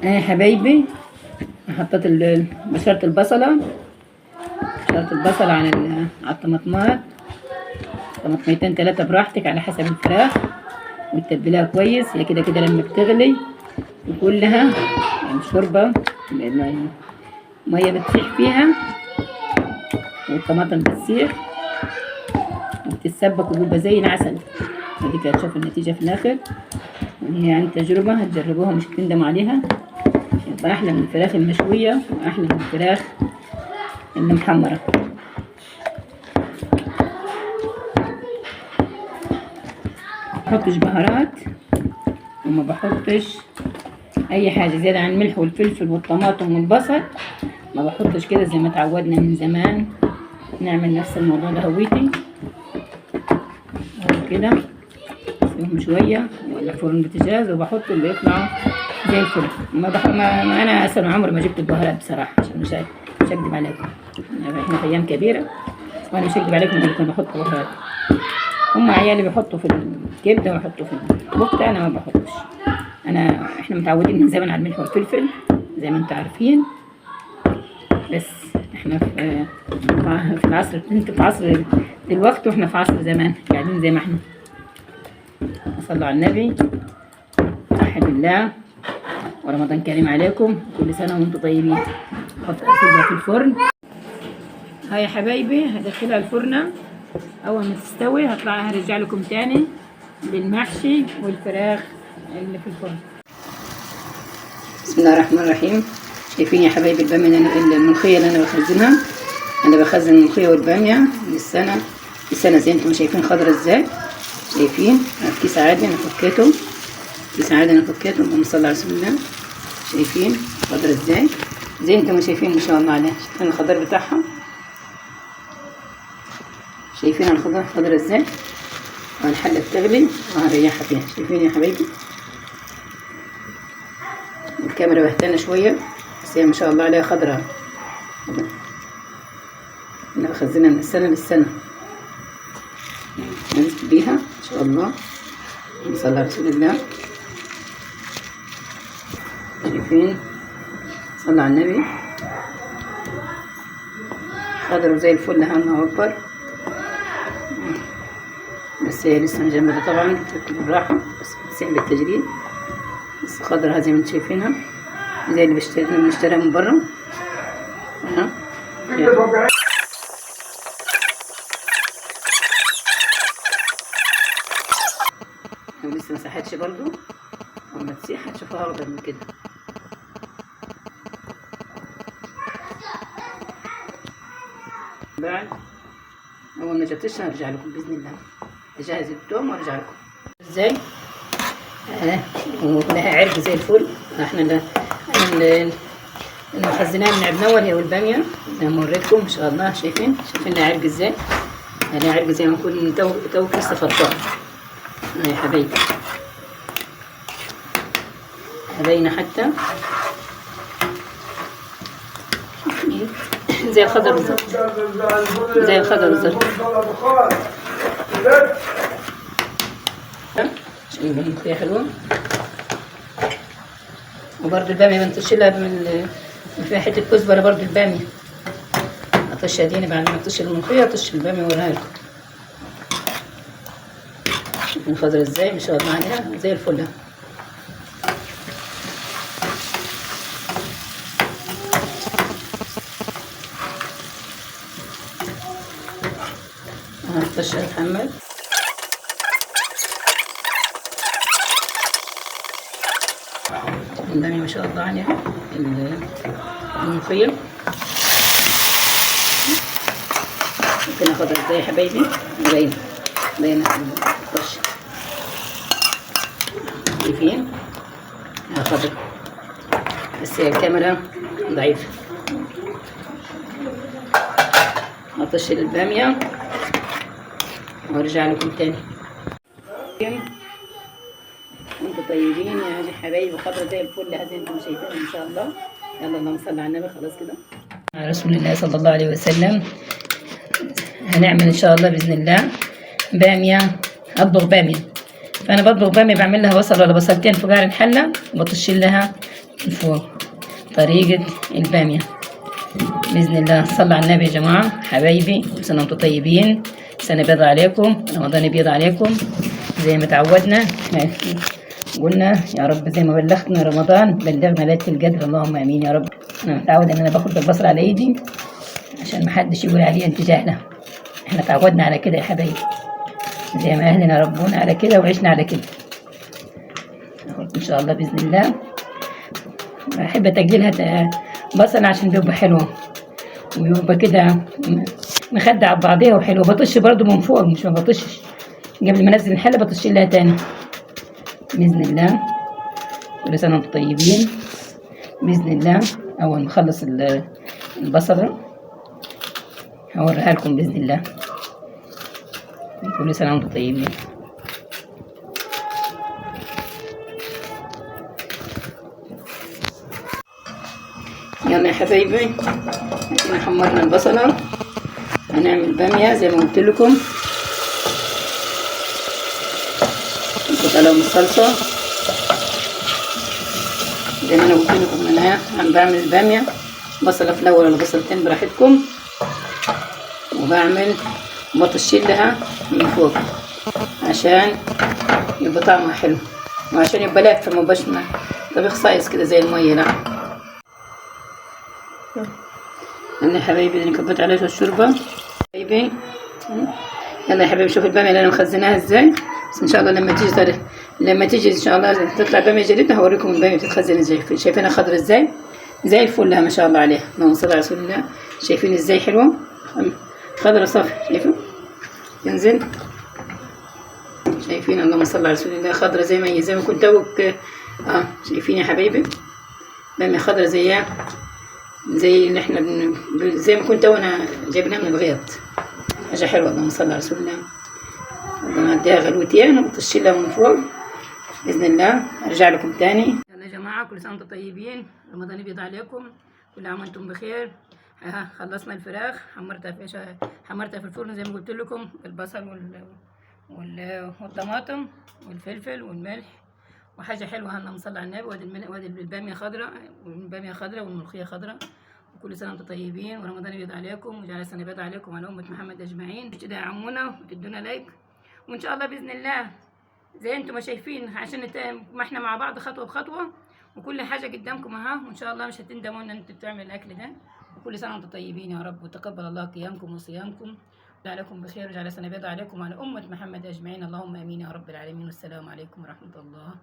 يا حبايبي حطيت بشرت البصلة، على الطماطمات، طماطميتين 3 براحتك على حسب الفراخ، وتتبلها كويس. هي كده كده لما بتغلي وكلها يعني شوربة مية بتسيح فيها، والطماطم بتسيح وبتتسبك وبيبقى زي العسل. اديك هتشوف النتيجة في الآخر، وهي عن تجربة هتجربوها مش هتندموا عليها. يبقى أحلى من الفراخ المشوية وأحلى من الفراخ المحمرة. مبحطش بهارات وما بحطش أي حاجة زيادة عن الملح والفلفل والطماطم والبصل، ما بحطش كده زي ما تعودنا من زمان نعمل نفس الموضوع ده. هويتي كده اسيبهم شوية ولا فرن بوتاجاز وبحط اللي يطلع زي الفل. ما انا اصلا عمري ما جبت البهارات بصراحة، عشان مش هكدب عليكم، احنا في ايام كبيرة وانا مش هكدب عليكم اللي كنت بحط بهارات. هم عيالي بيحطوا في الكبدة ويحطوا في الكفتة، انا ما بحطش. احنا متعودين من زمان على الملح والفلفل زي ما انتم عارفين، بس احنا في العصر، انت في عصر دلوقتي واحنا في عصر زمان، قاعدين زي ما احنا. صلوا على النبي، وحد الله، ورمضان كريم عليكم، كل سنة وانتم طيبين. اسيبها في الفرن. هاي يا حبايبي هدخلها الفرن، اول ما تستوي هرجع لكم تاني بالمحشي والفراخ اللي في الفرن. بسم الله الرحمن الرحيم. شايفين يا حبايبي البامية الملوخية اللي انا بخزنها؟ انا بخزن الملوخية والبامية للسنة زي انتم شايفين خضرة ازاي. شايفين كيس عادي انا فكيته، اللهم صل على رسول الله. شايفين خضرة ازاي زي انتم شايفين ما شاء الله عليها. شايفين الخضر بتاعها، شايفين الخضر خضرة ازاي، والحلة بتغلي وهنريحها فيها. شايفين يا حبايبي الكاميرا بهتانة شوية، بس هي ما شاء الله عليها خضرة. انا بخزنها من السنة للسنة، ننزل بيها ان شاء الله. اللهم صل على رسول الله. شايفين صلى على النبي، خضر وزي الفل. الله اكبر. بس هي لسه مجمدة طبعا، تركب بالراحة بس بتسيح بالتجريد. بس خضرها زي ما انتم شايفينها، زي اللي بنشتريها من برا. ولسه مسحتش برضو، لما تسيح هتشوفها اخضر من كده. بعد اول ما جت هرجع لكم باذن الله، اجهز التوم وارجع لكم ازاي. ولها عرق زي الفل. احنا اللي مخزناها من عبنول هي والباميه زي ما وريتكم ما شاء الله. شايفين لها عرق ازاي، لها عرق زي ما نكون توك لسه فطار. يا حبايبي باينه حتى زي الخضر بالظبط، زي الخضر بالظبط. عشان يبقى الملوخية حلوة. وبرده البامية بنطش لها فيها حتة كزبرة برده البامية. اطشها ديني بعد ما اطش الملوخية اطش البامية واوريها لكم. شوفوا الخضرة ازاي ما شاء الله عليها زي الفل. هنطش محمد. البامية ما شاء الله عليها، الملوخية ممكن اخدها ازاي يا حبايبي. باينة الطش. شايفين خضر، بس هي الكاميرا ضعيفة. هطش البامية وارجع لكم تاني. انتم طيبين يا حبايبي، خضرة زي الفل هذه انتم شايفينها ان شاء الله. يلا اللهم صل على النبي. خلاص كده على رسول الله صلى الله عليه وسلم. هنعمل ان شاء الله باذن الله باميه، اطبخ باميه فانا بطبخ باميه، بعمل لها بصل ولا بصلتين في قعر الحله وبطش لها من فوق. طريقه الباميه باذن الله. صلوا على النبي يا جماعه حبايبي، كل سنه وانتم طيبين، سنه بيض عليكم، رمضان بيض عليكم زي ما تعودنا. قلنا يا رب زي ما بلغتنا رمضان بلغنا ليله القدر، اللهم امين يا رب. انا متعود ان انا باخد البصل على ايدي عشان محدش يقول علي انت جاهله، احنا تعودنا على كده يا حبايبي، زي ما اهلنا ربونا على كده وعشنا على كده. ان شاء الله باذن الله. بحب اتقلها بصل عشان بيبقى حلوه ويبقى كده مخدع ببعضيها وحلوه. بطش برضو من فوق، مش ما بطشش قبل ما انزل الحله، بطش لها تاني باذن الله. كل سنه وانتم طيبين باذن الله. اول ما اخلص البصله هوريها لكم باذن الله. كل سنه وانتم طيبين. يلا يا حبايبي، احنا حمرنا البصله، هنعمل باميه زي ما قلت لكم. نحط عليهم الصلصه زي ما انا قلت لكم. انا عم بعمل الباميه بصله في الاول ولا بصلتين براحتكم، وبعمل بطش لها من فوق عشان يبقى طعمها حلو، وعشان يبقى لافه ما يبقاش طبيخ صايص كده زي الميه. لا يلا يا حبايبي، انا كبيت عليها الشوربه حبايبي. يلا يا حبايبي، شوفوا الباميه اللي انا مخزناها ازاي. بس ان شاء الله لما تيجي ان شاء الله تطلع باميه جديده هوريكم الباميه بتتخزن ازاي. شايفينها خضرا ازاي، زي الفل ما شاء الله عليها، اللهم صل على رسول الله. شايفين ازاي حلوه خضرا صافي، شايفين تنزل، شايفين اللهم صل على رسول الله، خضرا زي ما هي، زي ما كنت شايفين يا حبايبي باميه خضرا زي اللي احنا زي ما كنت انا جايبناها من الغيط، حاجه حلوه اللهم صل على رسول الله. اديها غلوتين وبطش لها من فوق باذن الله. ارجع لكم تاني. يلا يا جماعه، كل سنه وانتم طيبين، رمضان يبيض عليكم، كل عام وانتم بخير. خلصنا الفراخ، حمرتها في الفرن زي ما قلت لكم، البصل والطماطم والفلفل والملح وحاجه حلوه. اللهم صل على النبي. وادي الباميه خضراء، والباميه خضراء والملوخيه خضراء. وكل سنه وانتم طيبين، ورمضان يبيض عليكم، وجعل سنه يبيض عليكم وعلى امه محمد اجمعين. كده يا عمونا وتدونا لايك، وان شاء الله باذن الله زي انتم ما شايفين، عشان ما احنا مع بعض خطوه بخطوه، وكل حاجه قدامكم وان شاء الله مش هتندموا ان انتم بتعملوا الاكل ده. وكل سنه وانتم طيبين يا رب، وتقبل الله قيامكم وصيامكم، وجعلكم بخير، وجعل سنه بيض عليكم وعلى امه محمد اجمعين، اللهم امين يا رب العالمين. والسلام عليكم ورحمه الله.